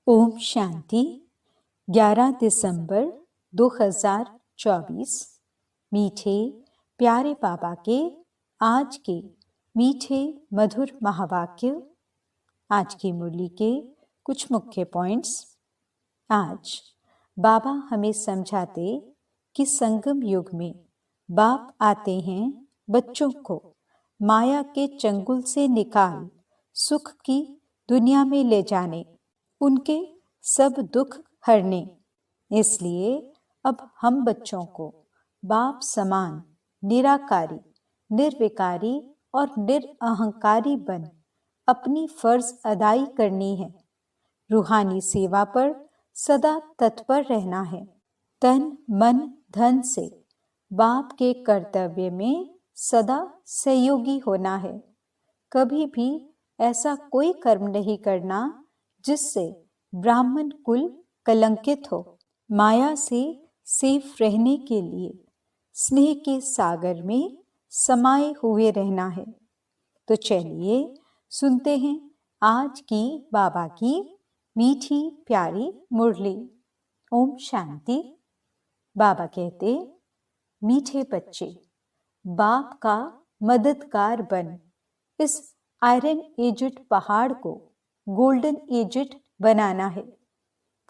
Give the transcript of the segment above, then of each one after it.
ओम शांति। 11 दिसंबर 2024। मीठे प्यारे बाबा के आज के मीठे मधुर महावाक्य। आज की मुरली के कुछ मुख्य पॉइंट्स। आज बाबा हमें समझाते कि संगम युग में बाप आते हैं बच्चों को माया के चंगुल से निकाल सुख की दुनिया में ले जाने, उनके सब दुख हरने। इसलिए अब हम बच्चों को बाप समान निराकारी, निर्विकारी और निरअहंकारी बन अपनी फर्ज अदाई करनी है। रूहानी सेवा पर सदा तत्पर रहना है। तन मन धन से बाप के कर्तव्य में सदा सहयोगी होना है। कभी भी ऐसा कोई कर्म नहीं करना जिससे ब्राह्मण कुल कलंकित हो। माया से सेफ रहने के लिए स्नेह के सागर में समाये हुए रहना है। तो चलिए सुनते हैं आज की बाबा की मीठी प्यारी मुरली। ओम शांति। बाबा कहते, मीठे बच्चे, बाप का मददगार बन इस आयरन एजेड पहाड़ को गोल्डन एजेड बनाना है।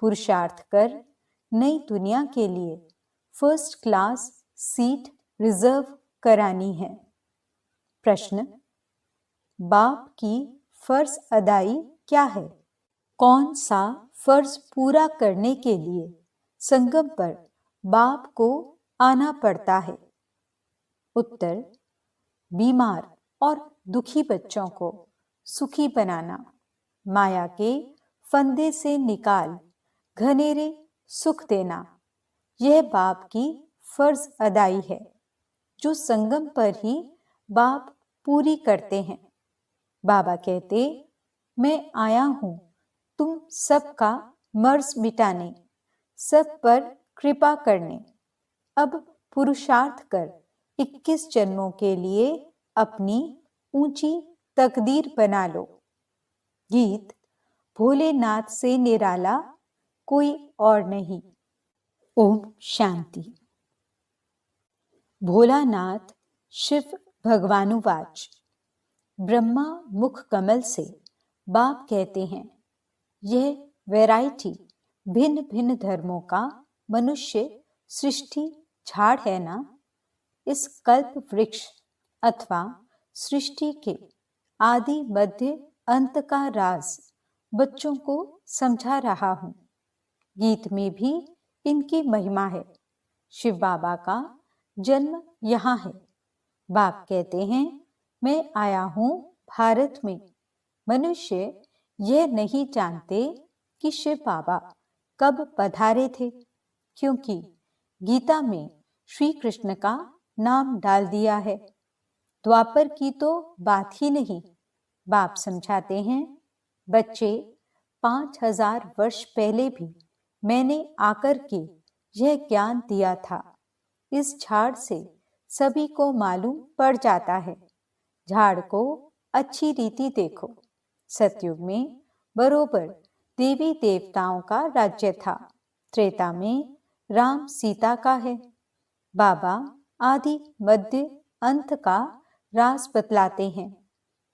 पुरुषार्थ कर नई दुनिया के लिए फर्स्ट क्लास सीट रिजर्व करानी है। प्रश्न, बाप की फर्ज अदाई क्या है? कौन सा फर्ज पूरा करने के लिए संगम पर बाप को आना पड़ता है? उत्तर, बीमार और दुखी बच्चों को सुखी बनाना, माया के फंदे से निकाल घनेरे सुख देना, यह बाप की फर्ज अदाई है जो संगम पर ही बाप पूरी करते हैं। बाबा कहते, मैं आया हूं तुम सबका मर्ज मिटाने, सब पर कृपा करने। अब पुरुषार्थ कर 21 जन्मों के लिए अपनी ऊंची तकदीर बना लो। गीत, भोलेनाथ से निराला कोई और नहीं। ओम शांति। भोलानाथ शिव भगवानुवाच। ब्रह्मा मुख कमल से बाप कहते हैं, यह वैरायटी भिन्न भिन्न धर्मों का मनुष्य सृष्टि झाड़ है ना। इस कल्प वृक्ष अथवा सृष्टि के आदि मध्य अंत का राज बच्चों को समझा रहा हूं। गीत में भी इनकी महिमा है। शिव बाबा का जन्म यहाँ है। बाप कहते हैं, मैं आया हूं भारत में। मनुष्य यह नहीं जानते कि शिव बाबा कब पधारे थे, क्योंकि गीता में श्री कृष्ण का नाम डाल दिया है। द्वापर की तो बात ही नहीं। बाप समझाते हैं, बच्चे, 5000 वर्ष पहले भी मैंने आकर के यह ज्ञान दिया था। इस झाड़ से सभी को मालूम पड़ जाता है। झाड़ को अच्छी रीति देखो। सतयुग में बरोबर देवी देवताओं का राज्य था। त्रेता में राम सीता का है। बाबा आदि मध्य अंत का राज बतलाते हैं।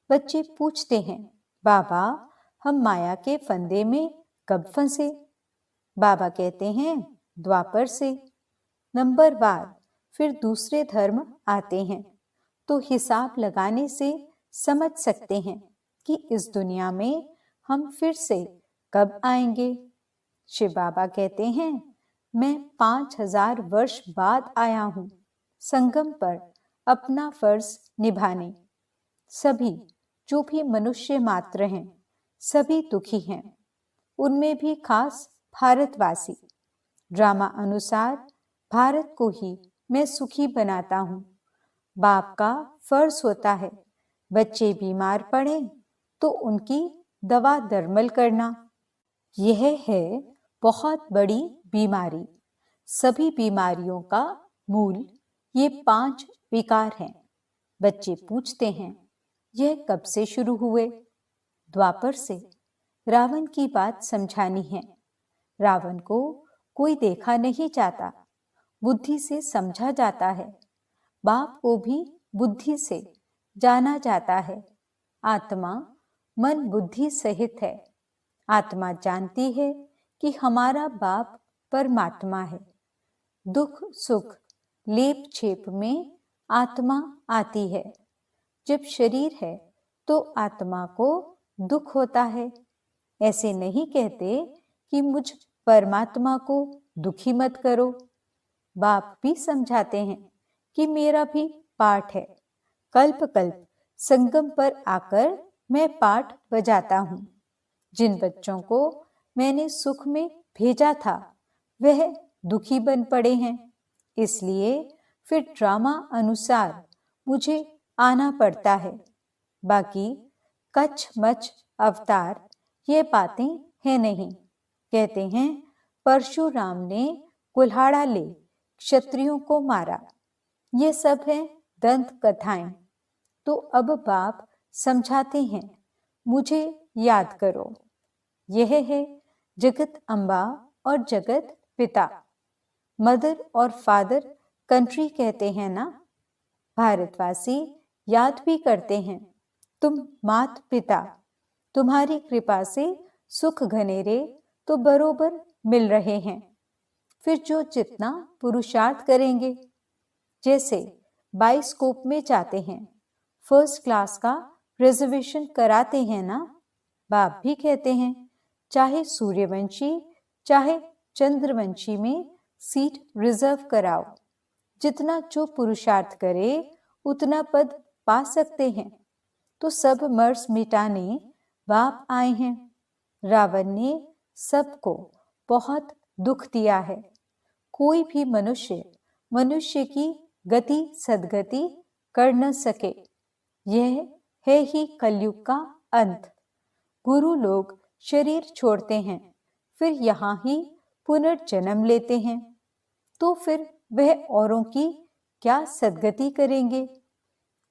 बच्चे पूछते हैं, बाबा हम माया के फंदे में कब फंसे? बाबा कहते हैं, द्वापर से। नंबरवार फिर दूसरे धर्म आते हैं, तो हिसाब लगाने से समझ सकते हैं कि इस दुनिया में हम फिर से कब आएंगे। शिव बाबा कहते हैं, मैं 5000 वर्ष बाद आया हूं संगम पर अपना फर्ज निभाने। सभी जो भी मनुष्य मात्र हैं, सभी दुखी हैं। उनमें भी खास भारतवासी। ड्रामा अनुसार भारत को ही मैं सुखी बनाता हूं। बाप का फर्ज होता है बच्चे बीमार पड़े तो उनकी दवा दरमल करना। यह है बहुत बड़ी बीमारी। सभी बीमारियों का मूल ये 5 विकार हैं। बच्चे पूछते हैं, यह कब से शुरू हुए? द्वापर से। रावण की बात समझानी है। रावण को कोई देखा नहीं जाता, बुद्धि से समझा जाता है। बाप को भी बुद्धि से जाना जाता है। आत्मा मन बुद्धि सहित है। आत्मा जानती है कि हमारा बाप परमात्मा है। दुख सुख लेप छेप में आत्मा आती है। जब शरीर है तो आत्मा को दुख होता है। ऐसे नहीं कहते कि मुझ परमात्मा को दुखी मत करो। बाप भी समझाते हैं कि मेरा भी पाठ है। कल्प कल्प संगम पर आकर मैं पाठ बजाता हूँ। जिन बच्चों को मैंने सुख में भेजा था वह दुखी बन पड़े हैं, इसलिए फिर ड्रामा अनुसार मुझे आना पड़ता है। बाकी कच्छ मच अवतार ये बातें हैं नहीं। कहते हैं परशुराम ने कुल्हाड़ा ले क्षत्रियों को मारा। ये सब है दंत कथाएं। तो अब बाप समझाते हैं, मुझे याद करो। यह है जगत अम्बा और जगत पिता। मदर और फादर कंट्री कहते हैं ना। भारतवासी याद भी करते हैं, तुम मात पिता, तुम्हारी कृपा से सुख घनेरे तो बरोबर मिल रहे हैं। फिर जो जितना पुरुषार्थ करेंगे, जैसे बाइस्कोप में जाते हैं, फर्स्ट क्लास का रिजर्वेशन कराते हैं ना। बाप भी कहते हैं चाहे सूर्यवंशी चाहे चंद्रवंशी में सीट रिजर्व कराओ। जितना जो पुरुषार्थ करे उतना पद पा सकते हैं। तो सब मर्स मिटाने बाप आए हैं। रावण ने सबको बहुत दुख दिया है। कोई भी मनुष्य की गति सदगति कर न सके। यह है ही कलयुग का अंत। गुरु लोग शरीर छोड़ते हैं, फिर यहाँ ही पुनर्जन्म लेते हैं। तो फिर वह औरों की क्या सदगति करेंगे?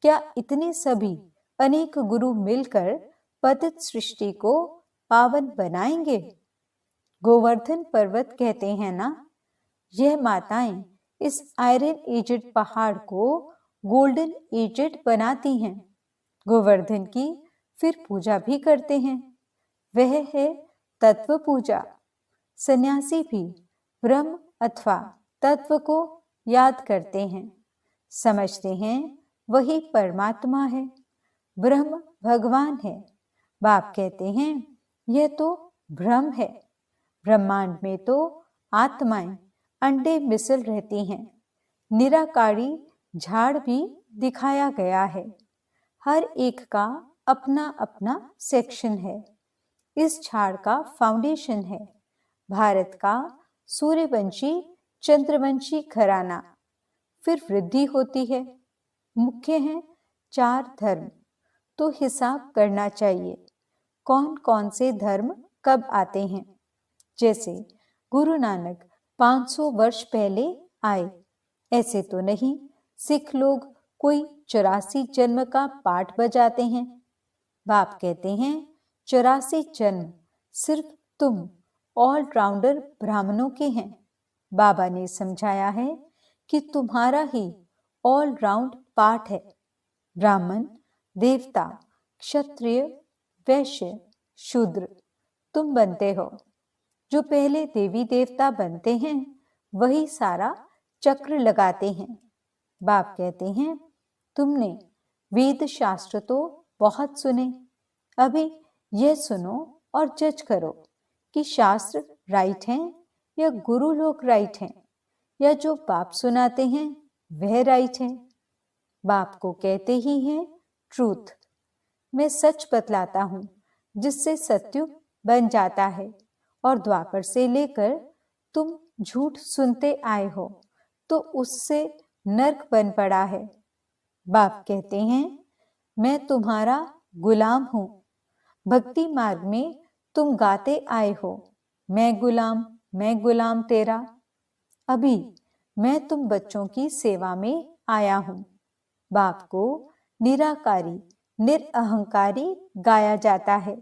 क्या इतने सभी अनेक गुरु मिलकर पतित सृष्टि को पावन बनाएंगे? गोवर्धन पर्वत कहते हैं ना, यह माताएं इस आयरन एजेड पहाड़ को गोल्डन एजेड बनाती हैं। गोवर्धन की फिर पूजा भी करते हैं। वह है तत्व पूजा। सन्यासी भी ब्रह्म अथवा तत्व को याद करते हैं, समझते हैं वही परमात्मा है, ब्रह्म भगवान है। बाप कहते हैं यह तो भ्रम है। ब्रह्मांड में तो आत्माएं अंडे मिसल रहती हैं। निराकारी झाड़ भी दिखाया गया है। हर एक का अपना अपना सेक्शन है। इस झाड़ का फाउंडेशन है भारत का सूर्यवंशी चंद्रवंशी घराना। फिर वृद्धि होती है। मुख्य है 4 धर्म। तो हिसाब करना चाहिए कौन कौन से धर्म कब आते हैं। जैसे गुरु नानक 500 वर्ष पहले आए, ऐसे तो नहीं सिख लोग कोई 84 जन्म का पाठ बजाते हैं। बाप कहते हैं 84 जन्म सिर्फ तुम ऑलराउंडर ब्राह्मणों के हैं। बाबा ने समझाया है कि तुम्हारा ही ऑल राउंड पाठ है। ब्राह्मण, देवता, क्षत्रिय, वैश्य, शूद्र तुम बनते हो। जो पहले देवी देवता बनते हैं वही सारा चक्र लगाते हैं। बाप कहते हैं तुमने वेद शास्त्र तो बहुत सुने, अभी यह सुनो और जज करो कि शास्त्र राइट हैं या गुरु लोग राइट हैं, या जो बाप सुनाते हैं वह राइट है। बाप को कहते ही हैं ट्रूथ। मैं सच बतलाता हूं जिससे सत्युग बन जाता है। और द्वापर से लेकर तुम झूठ सुनते आए हो तो उससे नर्क बन पड़ा है। बाप कहते हैं मैं तुम्हारा गुलाम हूं। भक्ति मार्ग में तुम गाते आए हो मैं गुलाम तेरा। अभी मैं तुम बच्चों की सेवा में आया हूं। बाप को निराकारी निरअहंकारी गाया जाता है।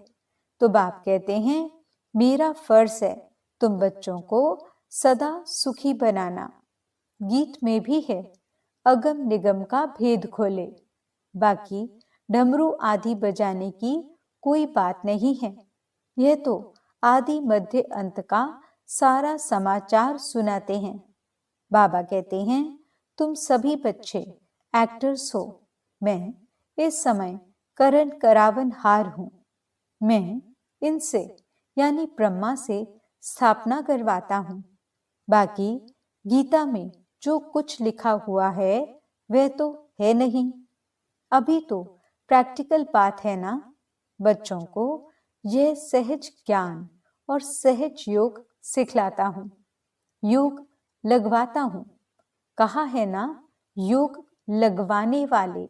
तो बाप कहते हैं, मेरा फर्ज है तुम बच्चों को सदा सुखी बनाना। गीत में भी है, अगम निगम का भेद खोले। बाकी डमरू आदि बजाने की कोई बात नहीं है। यह तो आदि मध्य अंत का सारा समाचार सुनाते हैं। बाबा कहते हैं, तुम सभी बच्चे एक्टर्स हो। मैं इस समय करण करावन हार हूं। मैं इनसे यानी ब्रह्मा से स्थापना करवाता हूं। बाकी गीता में जो कुछ लिखा हुआ है वह तो है नहीं। अभी तो प्रैक्टिकल बात है ना। बच्चों को यह सहज ज्ञान और सहज योग सिखलाता हूं। योग लगवाता हूं। कहा है ना, योग लगवाने वाले,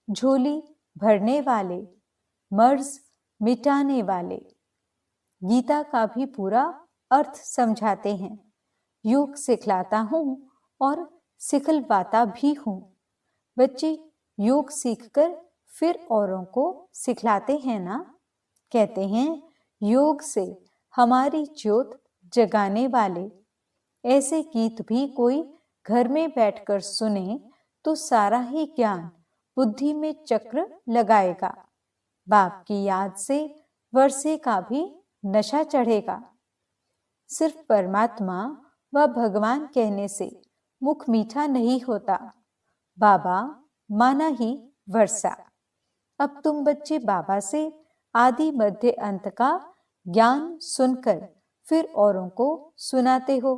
झोली भरने वाले, मर्ज मिटाने वाले। गीता का भी पूरा अर्थ समझाते हैं। योग सिखलाता हूं और सिखलवाता भी हूं। बच्चे योग सीखकर फिर औरों को सिखलाते हैं ना। कहते हैं, योग से हमारी ज्योत जगाने वाले। ऐसे गीत भी कोई घर में बैठकर सुने तो सारा ही ज्ञान बुद्धि में चक्र लगाएगा। बाप की याद से वर्षे का भी नशा चढ़ेगा। सिर्फ परमात्मा व भगवान कहने से मुख मीठा नहीं होता। बाबा माना ही वर्षा। अब तुम बच्चे बाबा से आदि मध्य अंत का ज्ञान सुनकर फिर औरों को सुनाते हो।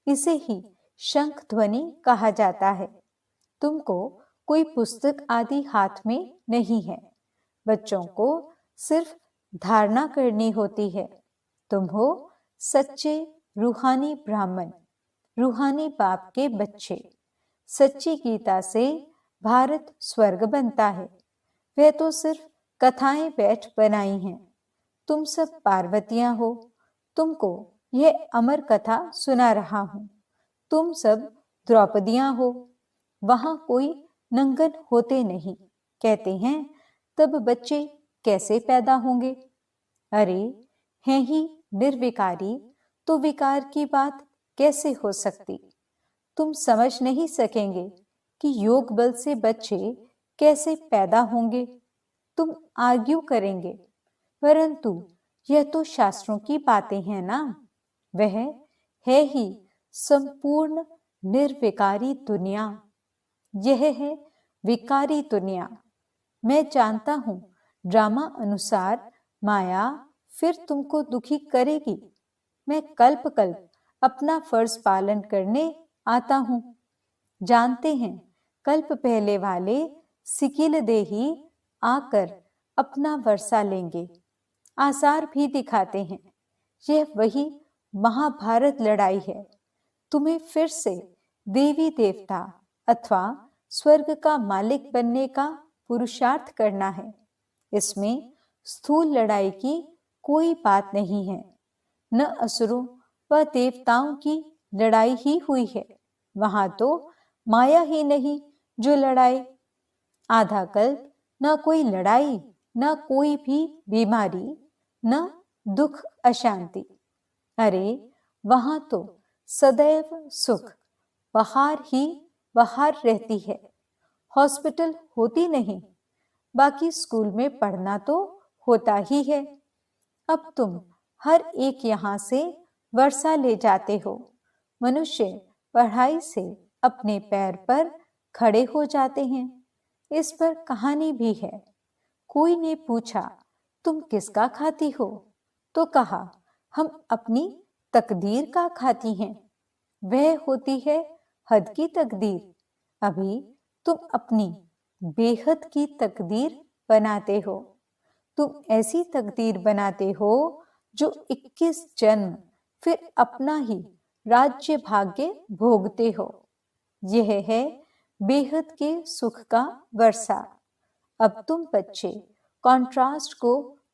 इसे ही शंख ध्वनि कहा जाता है। तुमको कोई पुस्तक आदि हाथ में नहीं है। बच्चों को सिर्फ धारणा करनी होती है। तुम हो सच्चे रूहानी ब्राह्मण, रूहानी बाप के बच्चे। सच्ची गीता से भारत स्वर्ग बनता है। वह तो सिर्फ कथाएं बैठ बनाई हैं। तुम सब पार्वतियां हो। तुमको यह अमर कथा सुना रहा हूं। तुम सब द्रौपदियां हो। वहां कोई नंगन होते नहीं। कहते हैं, तब बच्चे कैसे पैदा होंगे? अरे हैं ही निर्विकारी, तो विकार की बात कैसे हो सकती? तुम समझ नहीं सकेंगे कि योग बल से बच्चे कैसे पैदा होंगे। तुम आर्ग्यू करेंगे, परंतु यह तो शास्त्रों की बातें हैं ना। वह है ही संपूर्ण निर्विकारी दुनिया। यह है विकारी दुनिया। मैं जानता हूं ड्रामा अनुसार माया फिर तुमको दुखी करेगी। मैं कल्प कल्प अपना फर्ज पालन करने आता हूं। जानते हैं कल्प पहले वाले सिकिल देही आकर अपना वर्षा लेंगे। आसार भी दिखाते हैं। यह वही महाभारत लड़ाई है। तुम्हें फिर से देवी देवता अथवा स्वर्ग का मालिक बनने का पुरुषार्थ करना है। इसमें स्थूल लड़ाई की कोई बात नहीं है। न असुरों व देवताओं की लड़ाई ही हुई है। वहां तो माया ही नहीं जो लड़ाए। आधा कल्प न कोई लड़ाई, न कोई भी बीमारी, न दुख अशांति। अरे वहां तो सदैव सुख, बहार ही बहार रहती है। हॉस्पिटल होती नहीं। बाकी स्कूल में पढ़ना तो होता ही है। अब तुम हर एक यहां से वर्षा ले जाते हो। मनुष्य पढ़ाई से अपने पैर पर खड़े हो जाते हैं। इस पर कहानी भी है। कोई ने पूछा, तुम किसका खाती हो? तो कहा, हम अपनी तकदीर का खाती हैं। वह होती है हद की तकदीर। अभी तुम अपनी बेहद की तकदीर बनाते हो। तुम ऐसी तकदीर बनाते हो जो 21 जन्म फिर अपना ही राज्य भाग्य भोगते हो। यह है बेहद के सुख का वर्षा। अब तुम बच्चे कॉन्ट्रास्ट को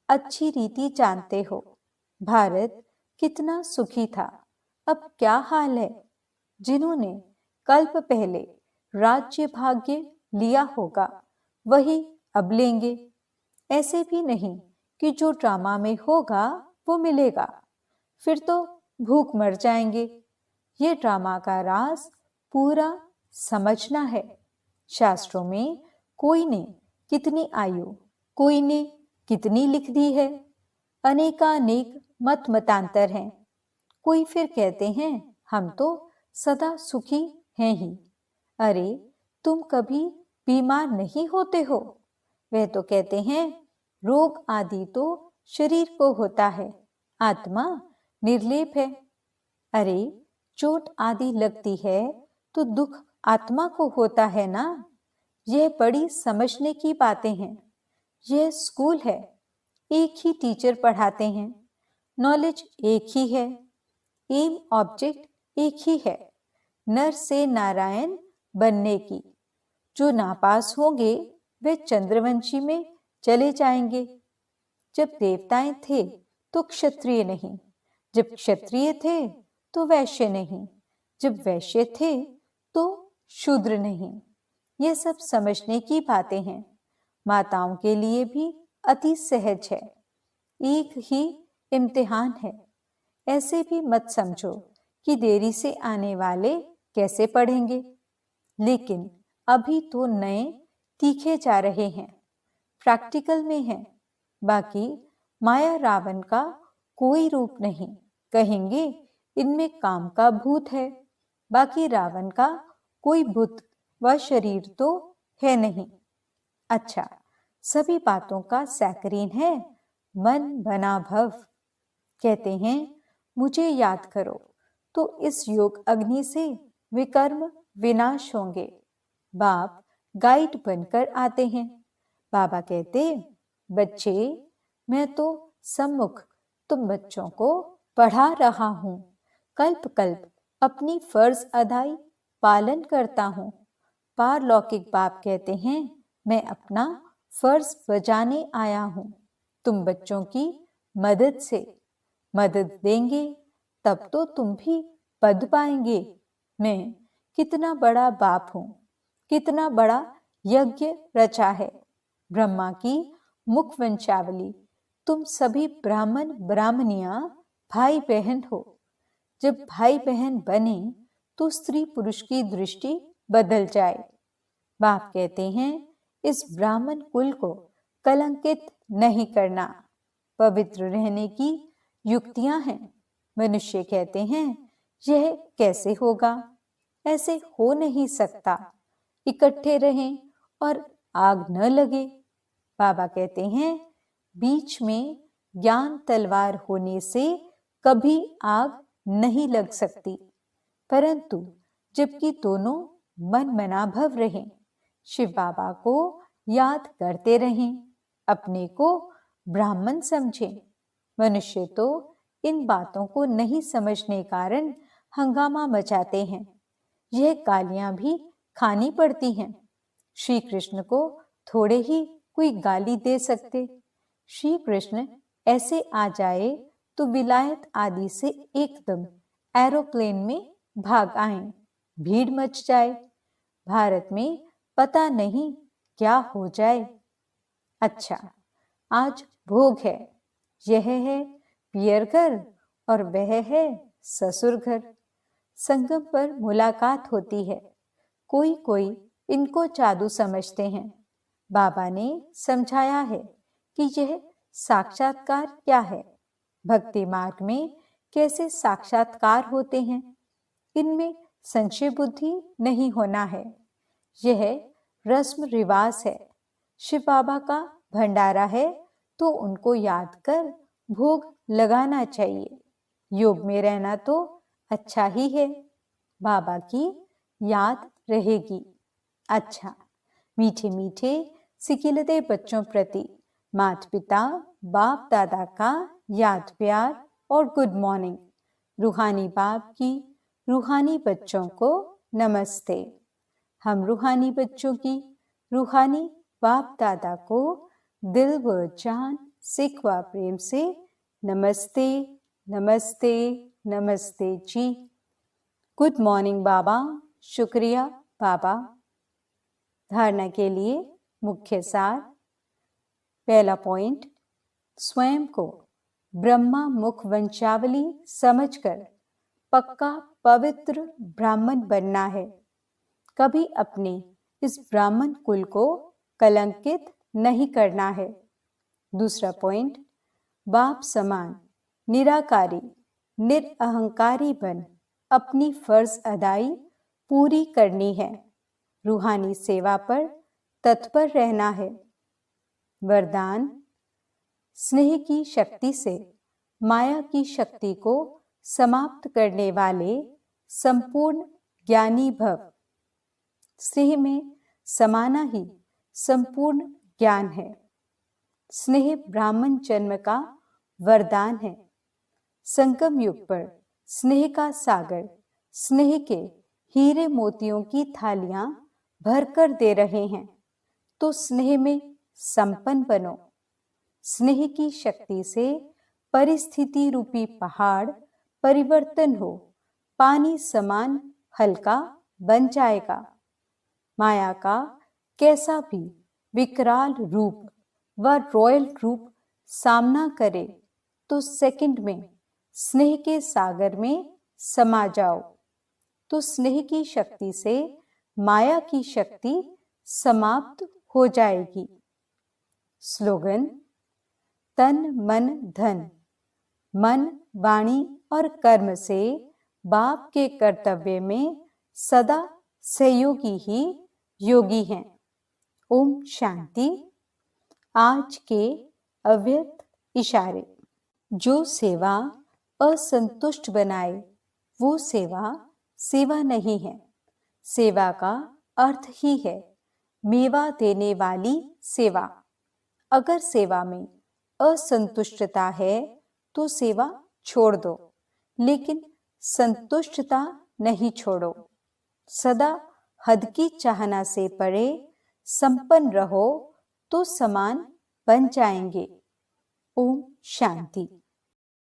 अच्छी रीति जानते हो। भारत कितना सुखी था, अब क्या हाल है। जिन्होंने कल्प पहले राज्य भाग्य लिया होगा वही अब लेंगे। ऐसे भी नहीं कि जो ड्रामा में होगा वो मिलेगा, फिर तो भूख मर जाएंगे। ये ड्रामा का राज पूरा समझना है। शास्त्रों में कोई ने कितनी आयु, कोई ने कितनी लिख दी है। अनेकानेक मत मतांतर हैं। कोई फिर कहते हैं हम तो सदा सुखी हैं ही। अरे तुम कभी बीमार नहीं होते हो। वह तो कहते हैं रोग आदि तो शरीर को होता है, आत्मा निर्लेप है। अरे चोट आदि लगती है तो दुख आत्मा को होता है ना। यह बड़ी समझने की बातें हैं। यह स्कूल है, एक ही टीचर पढ़ाते हैं, नॉलेज एक ही है, एम ऑब्जेक्ट एक ही है, नर से नारायण बनने की। जो नापास होंगे वे चंद्रवंशी में चले जाएंगे। जब देवताएं थे तो क्षत्रिय नहीं, जब क्षत्रिय थे तो वैश्य नहीं, जब वैश्य थे तो शूद्र नहीं। ये सब समझने की बातें हैं। माताओं के लिए भी अति सहज है। एक ही इम्तिहान है। ऐसे भी मत समझो कि देरी से आने वाले कैसे पढ़ेंगे। लेकिन अभी तो नए तीखे जा रहे हैं, प्रैक्टिकल में हैं। बाकी माया रावण का कोई रूप नहीं। कहेंगे इनमें काम का भूत है। बाकी रावण का कोई भूत व शरीर तो है नहीं। अच्छा, सभी बातों का सैकरीन है मन बना भव। कहते हैं मुझे याद करो तो इस योग अग्नि से विकर्म विनाश होंगे। बाप गाइड बनकर आते हैं। बाबा कहते बच्चे मैं तो सम्मुख तुम बच्चों को पढ़ा रहा हूं। कल्प कल्प अपनी फर्ज अदाई पालन करता हूं। पारलौकिक बाप कहते हैं मैं अपना फर्ज बजाने आया हूं। तुम बच्चों की मदद से मदद देंगे तब तो तुम भी पद पाएंगे। मैं कितना बड़ा बाप हूं, कितना बड़ा यज्ञ रचा है। ब्रह्मा की मुख वंशावली तुम सभी ब्राह्मण ब्राह्मणियां भाई बहन हो। जब भाई बहन बने तो स्त्री पुरुष की दृष्टि बदल जाए। बाप कहते हैं इस ब्राह्मण कुल को कलंकित नहीं करना। पवित्र रहने की युक्तियां हैं। मनुष्य कहते हैं यह कैसे होगा, ऐसे हो नहीं सकता। इकट्ठे रहें और आग न लगे। बाबा कहते हैं बीच में ज्ञान तलवार होने से कभी आग नहीं लग सकती, परंतु जबकि दोनों मन मनाभव रहें, शिव बाबा को याद करते रहें, अपने को ब्राह्मण समझें। मनुष्य तो इन बातों को नहीं समझने कारण हंगामा मचाते हैं। यह गालियां भी खानी पड़ती हैं। श्री कृष्ण को थोड़े ही कोई गाली दे सकते। श्री कृष्ण ऐसे आ जाए तो विलायत आदि से एकदम एरोप्लेन में भाग आए, भीड़ मच जाए, भारत में पता नहीं क्या हो जाए। अच्छा, आज भोग है। यह है पियर घर और वह है ससुर घर। संगम पर मुलाकात होती है। कोई कोई इनको जादू समझते हैं। बाबा ने समझाया है कि यह साक्षात्कार क्या है, भक्ति मार्ग में कैसे साक्षात्कार होते हैं। इनमें संशय बुद्धि नहीं होना है। यह रस्म रिवाज है। शिव बाबा का भंडारा है तो उनको याद कर भोग लगाना चाहिए। योग में रहना तो अच्छा ही है, बाबा की याद रहेगी। अच्छा, मीठे मीठे सिकिलते बच्चों प्रति माता पिता बाप दादा का याद प्यार और गुड मॉर्निंग। रूहानी बाप की रूहानी बच्चों को नमस्ते। हम रूहानी बच्चों की रूहानी बाप दादा को दिल व जान सिख व प्रेम से नमस्ते नमस्ते नमस्ते जी। गुड मॉर्निंग बाबा। शुक्रिया बाबा। धारणा के लिए मुख्य सार। पहला पॉइंट, स्वयं को ब्रह्मा मुख वंशावली समझकर पक्का पवित्र ब्राह्मण बनना है। कभी अपने इस ब्राह्मण कुल को कलंकित नहीं करना है। दूसरा पॉइंट, बाप समान निराकारी निरअहंकारी बन अपनी फर्ज अदाई पूरी करनी है। रूहानी सेवा पर तत्पर रहना है। वरदान, स्नेह की शक्ति से माया की शक्ति को समाप्त करने वाले संपूर्ण ज्ञानी भव। स्नेह में समाना ही संपूर्ण ज्ञान है। स्नेह ब्राह्मण जन्म का वरदान है। संगम युग पर स्नेह का सागर स्नेह के हीरे मोतियों की थालियां भरकर दे रहे हैं, तो स्नेह में संपन्न बनो। स्नेह की शक्ति से परिस्थिति रूपी पहाड़ परिवर्तन हो पानी समान हल्का बन जाएगा। माया का कैसा भी विकराल रूप व रॉयल रूप सामना करे तो सेकंड में स्नेह के सागर में समा जाओ, तो स्नेह की शक्ति से माया की शक्ति समाप्त हो जाएगी। स्लोगन, तन मन धन, मन वाणी और कर्म से बाप के कर्तव्य में सदा सहयोगी ही योगी हैं। ओम शांति। आज के अव्यक्त इशारे। जो सेवा असंतुष्ट बनाए वो सेवा सेवा नहीं है। सेवा का अर्थ ही है मेवा देने वाली सेवा। अगर सेवा में असंतुष्टता है तो सेवा छोड़ दो, लेकिन संतुष्टता नहीं छोड़ो। सदा हद की चाहना से परे संपन्न रहो तो समान बन जाएंगे। ओम शांति।